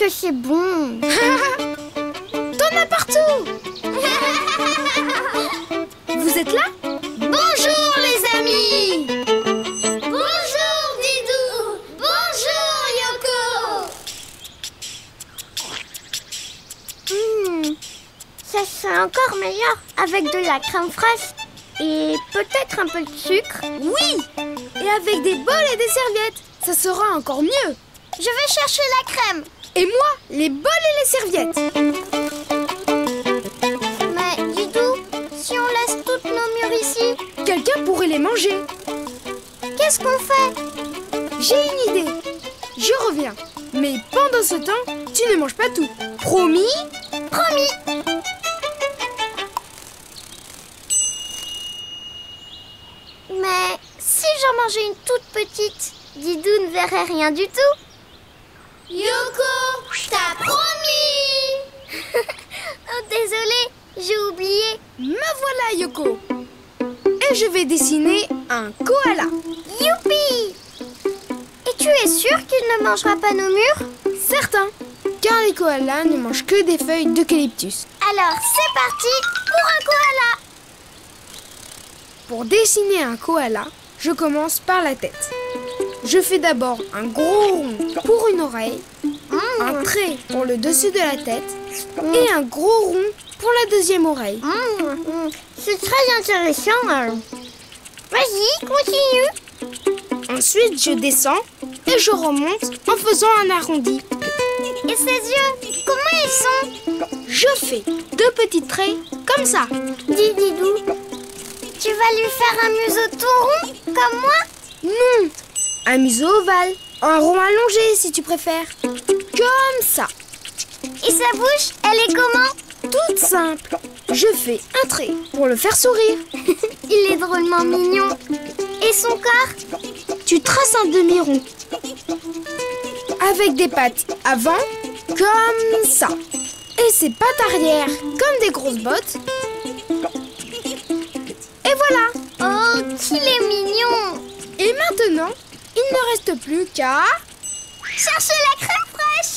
que c'est bon. T'en as partout. Vous êtes là? Bonjour les amis. Bonjour Didou. Bonjour Yoko. Ça serait encore meilleur avec de la crème fraîche et peut-être un peu de sucre. Oui. Et avec des bols et des serviettes. Ça sera encore mieux. Je vais chercher la crème. Et moi, les bols et les serviettes. Mais Didou, si on laisse toutes nos mûres ici, Quelqu'un pourrait les manger. qu'est-ce qu'on fait? J'ai une idée. Je reviens. Mais pendant ce temps, tu ne manges pas tout. Promis? Promis. Mais si j'en mangeais une toute petite, Didou ne verrait rien du tout. Yoko, t'as promis. Oh, désolée, j'ai oublié. Me voilà, Yoko. Et je vais dessiner un koala. Youpi! Et tu es sûr qu'il ne mangera pas nos mûres? Certain, car les koalas ne mangent que des feuilles d'eucalyptus. Alors c'est parti pour un koala. Pour dessiner un koala, je commence par la tête. Je fais d'abord un gros rond pour une oreille, un trait pour le dessus de la tête et un gros rond pour la deuxième oreille. C'est très intéressant. Vas-y, continue. Ensuite, je descends et je remonte en faisant un arrondi. Et ses yeux, comment ils sont? Je fais deux petits traits comme ça. Dis Didou, tu vas lui faire un museau tout rond comme moi? Non, un museau ovale, un rond allongé si tu préfères. Comme ça. Et sa bouche, elle est comment? Toute simple. Je fais un trait pour le faire sourire. Il est drôlement mignon. Et son corps? Tu traces un demi-rond avec des pattes avant, comme ça. Et ses pattes arrière, comme des grosses bottes. Et voilà. Oh, qu'il est mignon. Et maintenant, il ne reste plus qu'à... Cherchez la crème fraîche.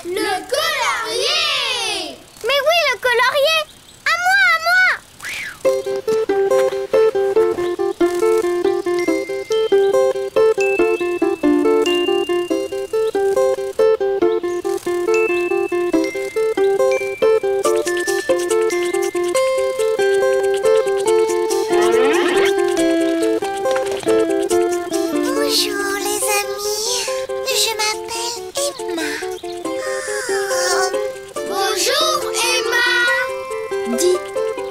Le colorier. Mais oui, le colorier. À moi, à moi. Bonjour les amis. Je m'appelle Emma. Bonjour Emma. Dis,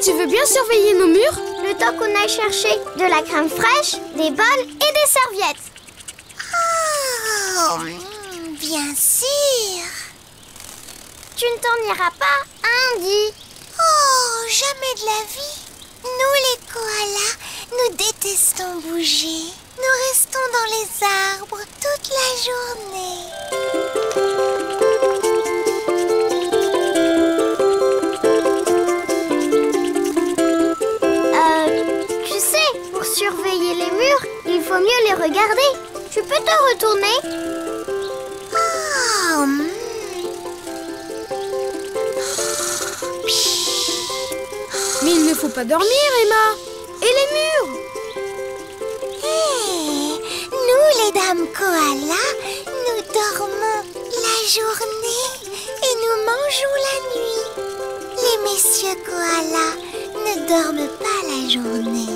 tu veux bien surveiller nos murs? Le temps qu'on aille chercher de la crème fraîche, des bols et des serviettes. Oh, bien sûr. Tu ne t'en iras pas, hein, Di? Oh, jamais de la vie. Nous les koalas, nous détestons bouger. Nous restons dans les arbres toute la journée. Tu sais, pour surveiller les murs, il faut mieux les regarder. Tu peux te retourner? Oh, Mais il ne faut pas dormir, Emma. Et les murs? Hé, nous les dames koalas, nous dormons la journée et nous mangeons la nuit. Les messieurs koalas ne dorment pas la journée.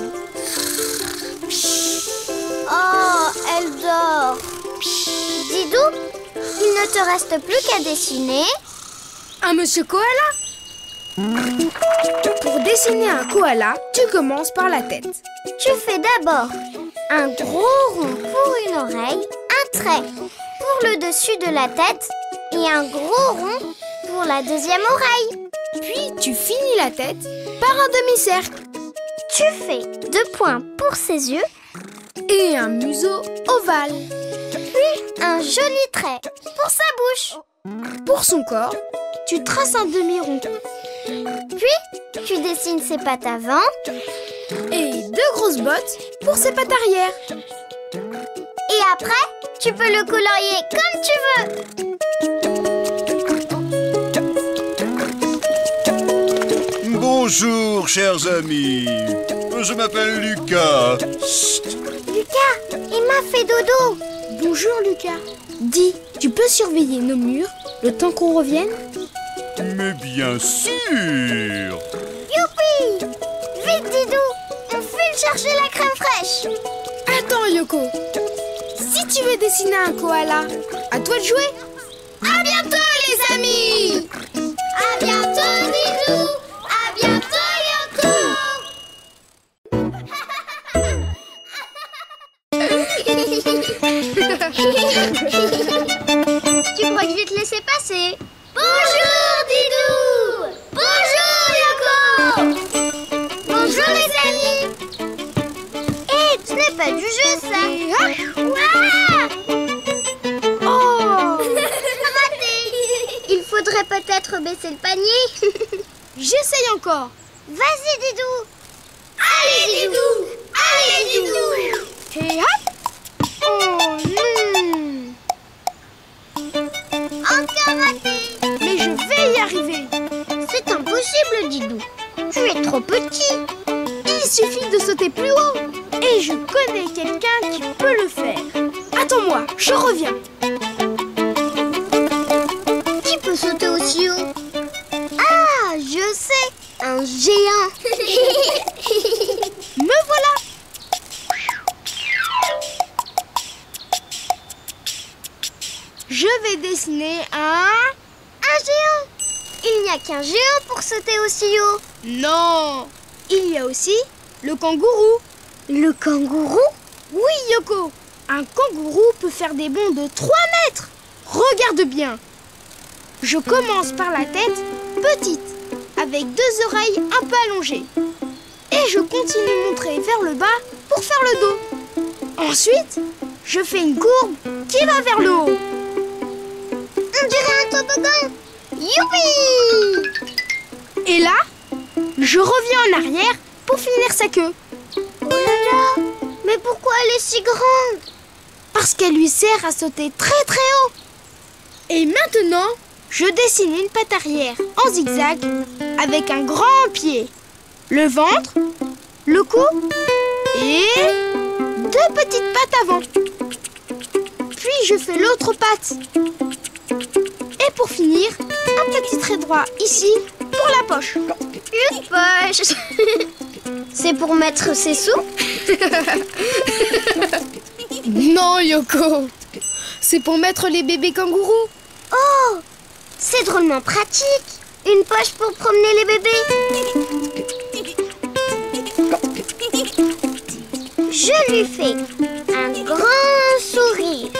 Oh, elle dort. Didou, il ne te reste plus qu'à dessiner. Un monsieur koala? Pour dessiner un koala, tu commences par la tête. Tu fais d'abord un gros rond pour une oreille, un trait pour le dessus de la tête et un gros rond pour la deuxième oreille. Puis tu finis la tête par un demi-cercle Tu fais 2 points pour ses yeux, et un museau ovale. puis un joli trait pour sa bouche. Pour son corps, tu traces un demi-rond Puis, tu dessines ses pattes avant. et 2 grosses bottes pour ses pattes arrière. Et après, Tu peux le colorier comme tu veux. Bonjour, chers amis. Je m'appelle Lucas. Chut. Lucas, Emma fait dodo. Bonjour Lucas. Dis, tu peux surveiller nos murs le temps qu'on revienne? Mais bien sûr. Youpi! Vite, Didou, on file chercher la crème fraîche. Attends Yoko. Si tu veux dessiner un koala, à toi de jouer. À bientôt les amis. À bientôt, Didou. À bientôt, Yoko. Tu crois que je vais te laisser passer? Bonjour, Didou. Bonjour, Yoko. Bonjour, les amis. Hé, ce n'est pas du jeu, ça. Ouah. Oh. Raté. Il faudrait peut-être baisser le panier. J'essaye encore. Vas-y, Didou. Allez, Didou. Allez, Didou. Et hop. Oh non. Encore raté. Mais je vais y arriver. C'est impossible, Didou. Tu es trop petit. Il suffit de sauter plus haut. Et je connais quelqu'un qui peut le faire. Attends-moi, je reviens. Qui peut sauter aussi haut? Ah, je sais. Un géant. Me voilà. Je vais dessiner un géant. Il n'y a qu'un géant pour sauter aussi haut. Non. Il y a aussi le kangourou. Le kangourou? Oui, Yoko. Un kangourou peut faire des bonds de 3 mètres. Regarde bien. Je commence par la tête petite, avec 2 oreilles un peu allongées. Et je continue de montrer vers le bas pour faire le dos. Ensuite, je fais une courbe qui va vers le haut. On dirait un toboggan. Youpi! Et là, je reviens en arrière pour finir sa queue. Oh là là! Mais pourquoi elle est si grande? Parce qu'elle lui sert à sauter très très haut. Et maintenant, je dessine une patte arrière en zigzag avec un grand pied, le ventre, le cou et 2 petites pattes avant. Puis je fais l'autre patte. Et pour finir, un petit trait droit ici pour la poche. Une poche. C'est pour mettre ses sous? Non, Yoko. C'est pour mettre les bébés kangourous. Oh, c'est drôlement pratique. Une poche pour promener les bébés. Je lui fais un grand sourire,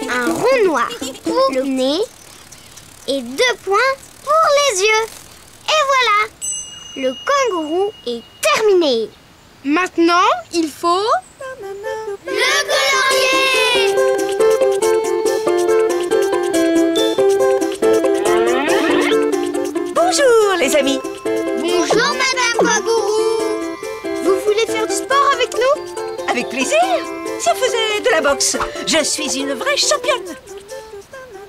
un rond noir pour le nez et 2 points pour les yeux. Et voilà, le kangourou est terminé. Maintenant, il faut... Le colorier! Bonjour les amis. Bonjour Madame Kangourou. Vous voulez faire du sport avec nous? Avec plaisir. Ça faisait de la boxe. Je suis une vraie championne.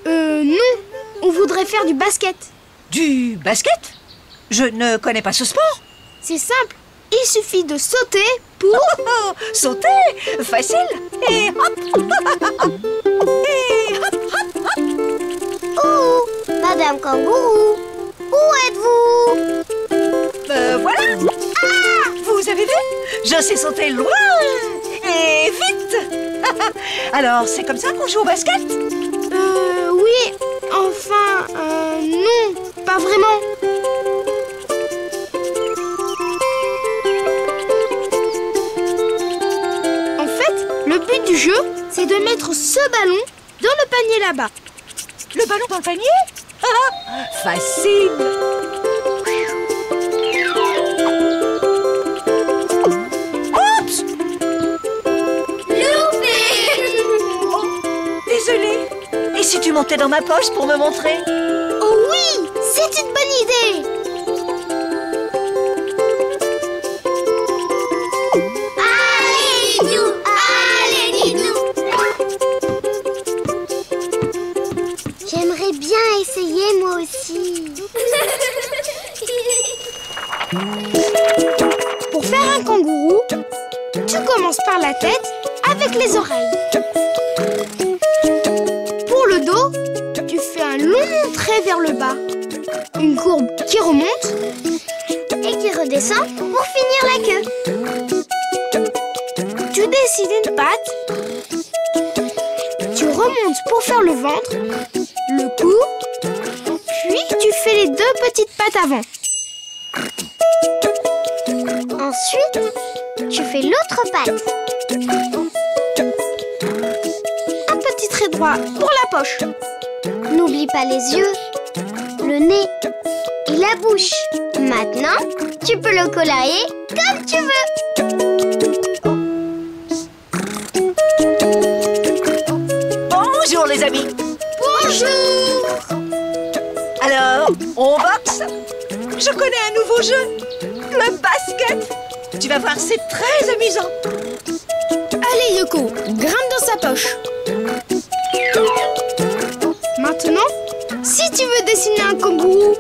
Non. On voudrait faire du basket. Du basket? Je ne connais pas ce sport. C'est simple. Il suffit de sauter pour... Oh, sauter, facile. Et hop. Et hop, hop, hop. Oh, Madame Kangourou, où êtes-vous? Voilà. Ah, vous avez vu? Je sais sauter loin et vite. Alors, c'est comme ça qu'on joue au basket? Oui. Enfin, non, pas vraiment. En fait, le but du jeu, c'est de mettre ce ballon dans le panier là-bas. Le ballon dans le panier? Ah, facile. Oups! Loupé! Oh, désolée. Et si tu montais dans ma poche pour me montrer? Oh oui, c'est une bonne idée. Allez, Didou! Allez, Didou! Pour faire un kangourou, tu commences par la tête avec les oreilles. Pour le dos, tu fais un long trait vers le bas, une courbe qui remonte Et qui redescend pour finir la queue. tu dessines une patte, tu remontes pour faire le ventre, le cou, puis tu fais les deux petites pattes avant. Ensuite, tu fais l'autre patte. Un petit trait droit pour la poche. N'oublie pas les yeux, le nez et la bouche. Maintenant, tu peux le colorier comme tu veux. Bonjour les amis. Bonjour! Alors, on boxe? Je connais un nouveau jeu, le basket. Tu vas voir, c'est très amusant. Allez Yoko, grimpe dans sa poche. Maintenant, si tu veux dessiner un kangourou,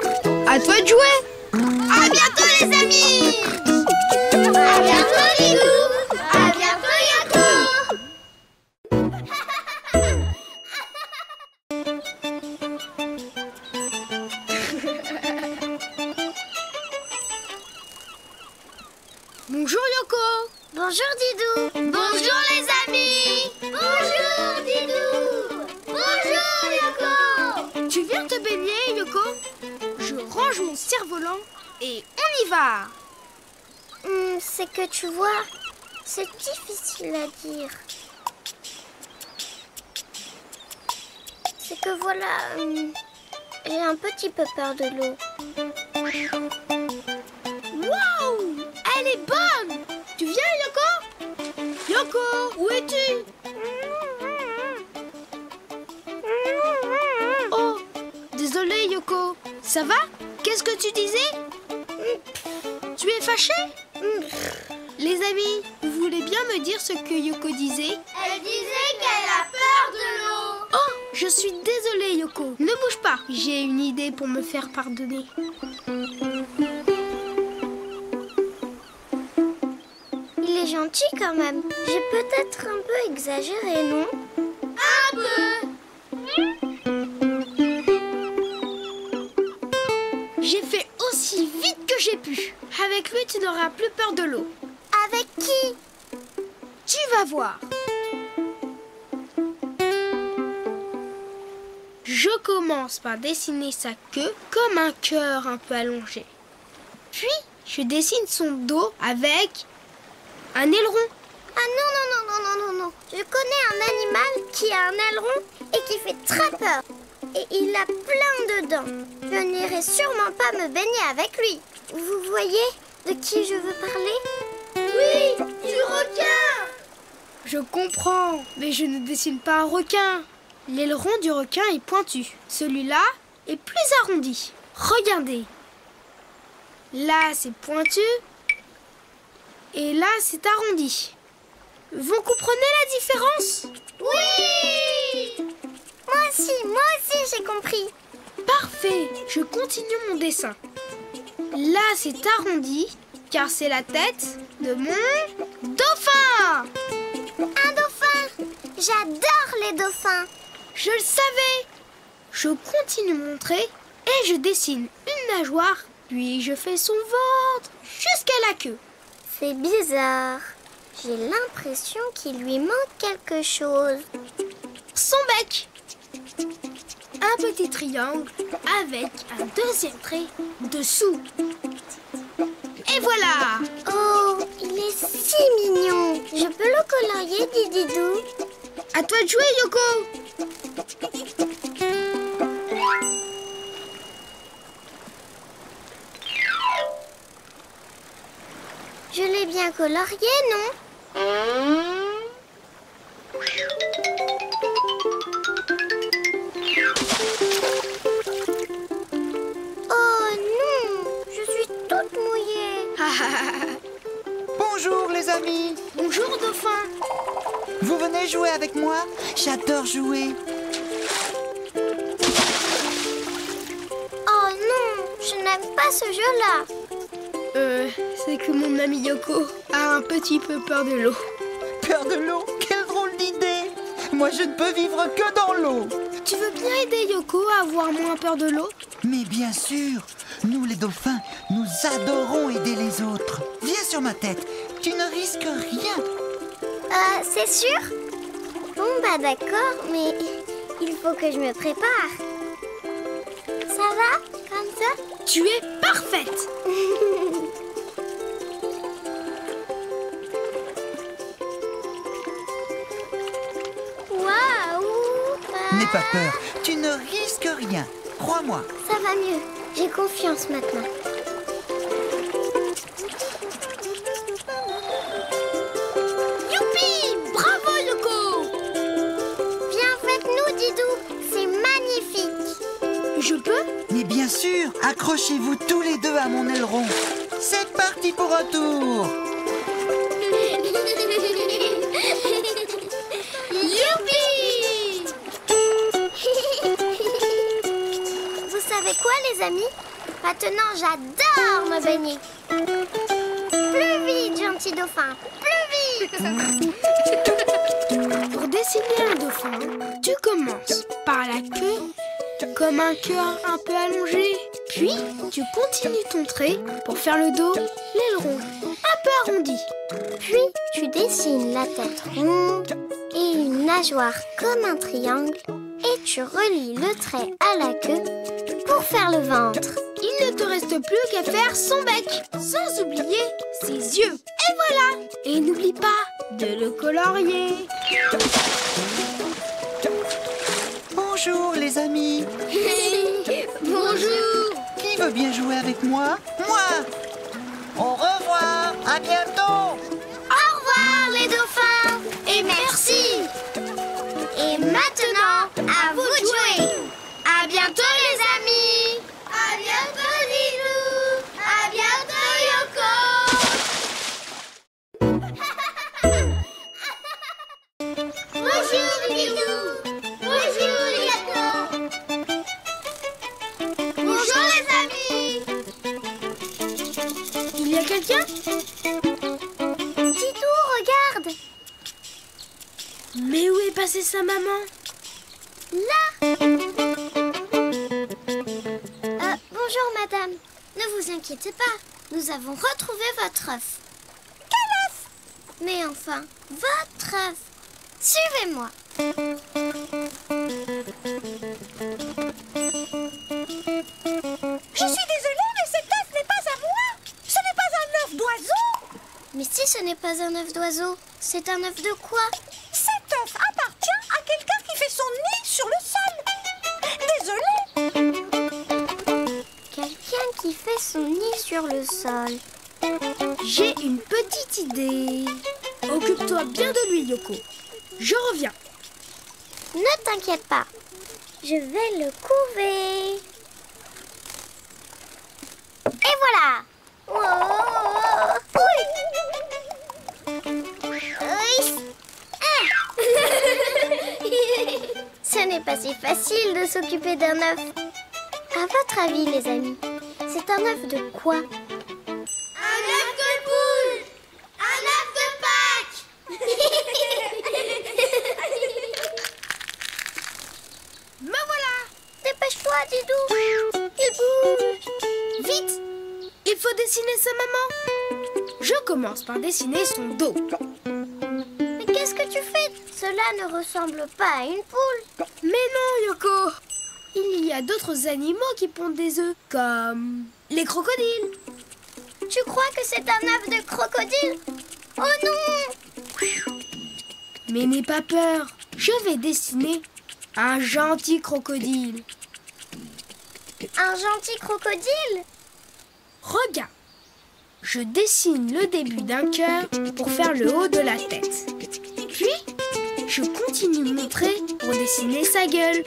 à toi de jouer. À bientôt les amis! À bientôt Lilou! À bientôt Yoko! Bonjour Yoko. Bonjour Didou! Bonjour les amis! Bonjour Didou! Bonjour Yoko! Tu viens te baigner Yoko? Je range mon cerf-volant et on y va. C'est que tu vois, c'est difficile à dire. C'est que voilà, j'ai un petit peu peur de l'eau. Waouh, elle est bonne. Tu viens Yoko? Yoko, où es-tu? Oh, désolé Yoko. Ça va? Qu'est-ce que tu disais? Tu es fâché? Les amis, vous voulez bien me dire ce que Yoko disait? Elle disait qu'elle a peur de l'eau. Oh, je suis désolée Yoko. Ne bouge pas. J'ai une idée pour me faire pardonner. Il est gentil quand même. J'ai peut-être un peu exagéré, non? Un peu. J'ai fait aussi vite que j'ai pu. Avec lui, tu n'auras plus peur de l'eau. Avec qui? Tu vas voir. Je commence par dessiner sa queue comme un cœur un peu allongé. Puis, je dessine son dos avec un aileron. Ah non, non, non, non, non, non, non. Je connais un animal qui a un aileron et qui fait très peur. Et il a plein de dents. Je n'irai sûrement pas me baigner avec lui. Vous voyez de qui je veux parler? Oui, du requin! Je comprends, mais je ne dessine pas un requin. L'aileron du requin est pointu. Celui-là est plus arrondi. Regardez. Là, c'est pointu. Et là, c'est arrondi. Vous comprenez la différence? Oui! Moi aussi, j'ai compris. Parfait, je continue mon dessin. Là, c'est arrondi, car c'est la tête de mon dauphin. Un dauphin! J'adore les dauphins. Je le savais. Je continue mon trait et je dessine une nageoire, puis je fais son ventre jusqu'à la queue. C'est bizarre. J'ai l'impression qu'il lui manque quelque chose. Son bec. Un petit triangle avec un deuxième trait dessous. Et voilà. Oh, il est si mignon. Je peux le colorier, Dididou? À toi de jouer, Yoko. Je l'ai bien colorié, non? Oh non, je suis toute mouillée. Bonjour les amis. Bonjour, dauphin. Vous venez jouer avec moi? J'adore jouer. Oh non, je n'aime pas ce jeu-là. C'est que mon ami Yoko a un petit peu peur de l'eau. Peur de l'eau? Quelle drôle d'idée! Moi, je ne peux vivre que dans l'eau. Tu veux bien aider Yoko à avoir moins peur de l'eau? Mais bien sûr, nous les dauphins, nous adorons aider les autres. Viens sur ma tête, tu ne risques rien. C'est sûr? Bon, bah d'accord, mais il faut que je me prépare. Ça va? Comme ça? Tu es parfaite! Waouh! N'aie pas peur, tu ne risques rien. Crois-moi. Ça va mieux. J'ai confiance maintenant. Youpi! Bravo Yoko! Viens avec nous, Didou. C'est magnifique. Je peux? Mais bien sûr, accrochez-vous tous les deux à mon aileron. C'est parti pour un tour. Youpi! Vous savez quoi, les amis? Maintenant, j'adore me baigner. Plus vite, gentil dauphin. Plus vite! Pour dessiner un dauphin, tu commences par la queue, comme un cœur un peu allongé. Puis, tu continues ton trait pour faire le dos, l'aileron, un peu arrondi. Puis, tu dessines la tête ronde et une nageoire comme un triangle. Et tu relis le trait à la queue pour faire le ventre. Il ne te reste plus qu'à faire son bec, sans oublier ses yeux. Et voilà! Et n'oublie pas de le colorier. Bonjour les amis. Bonjour! Qui veut bien jouer avec moi? Moi! Au revoir, à bientôt! Au revoir, les dauphins! Et merci! Et maintenant, à vous de jouer! À bientôt, les amis! À bientôt, Lilou! À bientôt, Yoko! Bonjour, Lilou! Bonjour, Yoko! Bonjour, les amis! Il y a quelqu'un? Titou, regarde! Mais où est passée sa maman? Là! Bonjour, madame. Ne vous inquiétez pas. Nous avons retrouvé votre œuf. Quel œuf? Mais enfin, votre œuf. Suivez-moi. Je suis désolée, mais cet œuf n'est pas à moi. Ce n'est pas un œuf d'oiseau. Mais si ce n'est pas un œuf d'oiseau, c'est un œuf de quoi? Cet œuf appartient à quelqu'un qui fait son nid sur le sol. Désolée. Quelqu'un qui fait son nid sur le sol. J'ai une petite idée. Occupe-toi bien de lui, Yoko. Je reviens. Ne t'inquiète pas. Je vais le couver. Et voilà. Oh, oui. Oui. Ah. Ce n'est pas si facile de s'occuper d'un œuf. À votre avis, les amis, c'est un œuf de quoi? Un œuf de poule. Un œuf de Pâques. Me voilà! Dépêche-toi, Didou. Il bouge. Vite! Il faut dessiner sa maman. Je commence par dessiner son dos. Mais qu'est-ce que tu fais? Cela ne ressemble pas à une poule. Mais non, Yoko! Il y a d'autres animaux qui pondent des œufs, comme les crocodiles. Tu crois que c'est un œuf de crocodile? Oh non! Mais n'aie pas peur, je vais dessiner un gentil crocodile. Un gentil crocodile? Regarde, je dessine le début d'un cœur pour faire le haut de la tête. Puis, je continue mon trait pour dessiner sa gueule.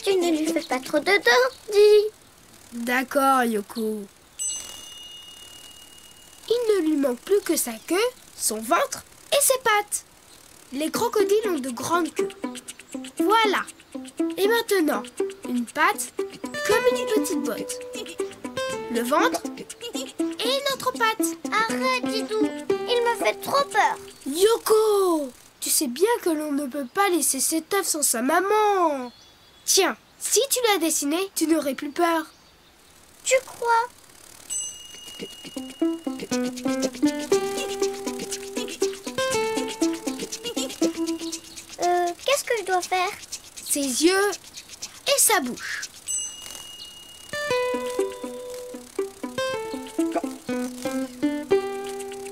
Tu ne lui fais pas trop de dents, dis. D'accord, Yoko. Il ne lui manque plus que sa queue, son ventre et ses pattes. Les crocodiles ont de grandes queues. Voilà. Et maintenant, une patte comme une petite botte. Le ventre pattes. Arrête, Didou. Il me fait trop peur. Yoko, tu sais bien que l'on ne peut pas laisser cet œuf sans sa maman. Tiens, si tu l'as dessiné, tu n'aurais plus peur. Tu crois? Qu'est-ce que je dois faire? Ses yeux et sa bouche.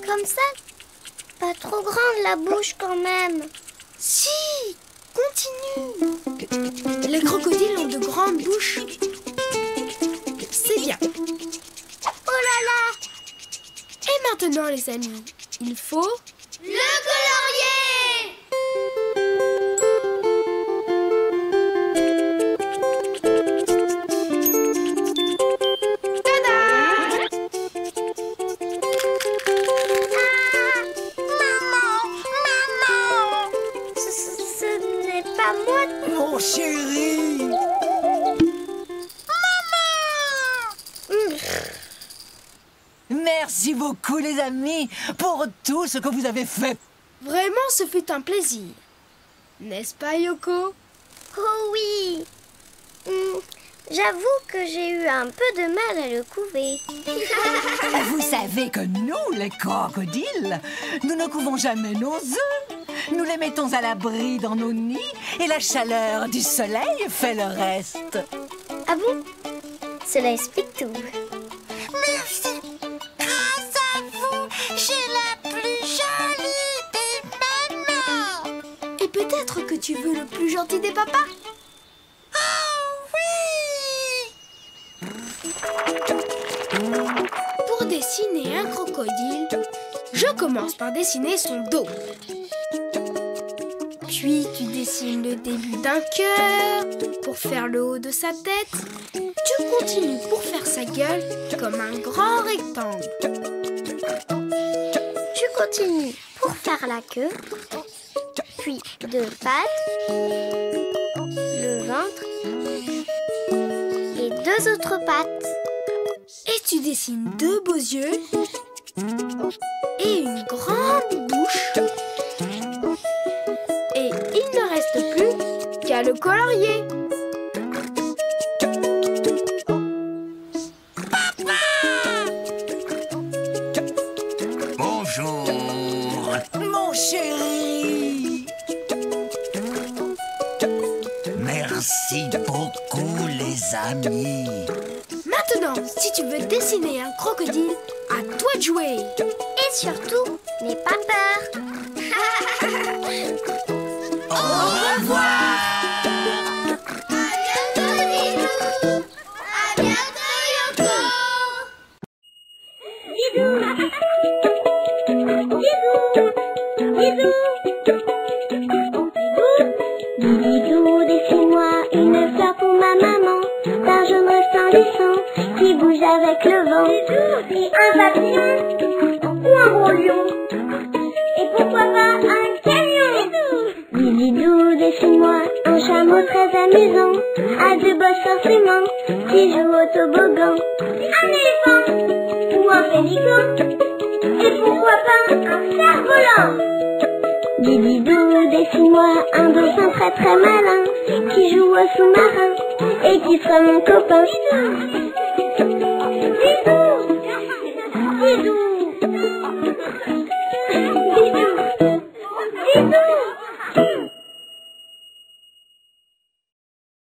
Comme ça? Pas trop grande la bouche quand même. Si, continue. Les crocodiles ont de grandes bouches. C'est bien. Oh là là! Et maintenant, les amis, il faut... Le colorier! Ce n'est pas moi. Mon chéri! Merci beaucoup les amis pour tout ce que vous avez fait. Vraiment, ce fut un plaisir. N'est-ce pas, Yoko? Oh oui. J'avoue que j'ai eu un peu de mal à le couver. Vous savez que nous, les crocodiles, nous ne couvons jamais nos œufs. Nous les mettons à l'abri dans nos nids et la chaleur du soleil fait le reste. Ah bon? Cela explique tout. Merci. Grâce à vous, j'ai la plus jolie des mamans. Et peut-être que tu veux le plus gentil des papas? Oh oui! Pour dessiner un crocodile, je commence par dessiner son dos. Puis tu dessines le début d'un cœur pour faire le haut de sa tête. Tu continues pour faire sa gueule comme un grand rectangle. Tu continues pour faire la queue, puis deux pattes, le ventre et deux autres pattes. Et tu dessines deux beaux yeux et une grande bouche. Et il ne reste plus qu'à le colorier. Bonjour. Mon chéri! Merci beaucoup, les amis. Maintenant, si tu veux dessiner un crocodile, à toi de jouer. Et surtout, n'aie pas peur. Au revoir! À bientôt, Didou. À bientôt, Yoko. Didou, dessine-moi une fleur pour ma maman, d'un jaune resplendissant qui bouge avec le vent. Et un papillon ou un gros lion, et pourquoi pas un camion. Didou, dessine-moi un chameau très amusant, à deux bosses forcément, qui joue au toboggan. Un éléphant ou un pélican, et pourquoi pas un cerf-volant. Didou, dessine-moi un dauphin très très malin, qui joue au sous-marin, et qui sera mon copain. Didou, Didou, Didou.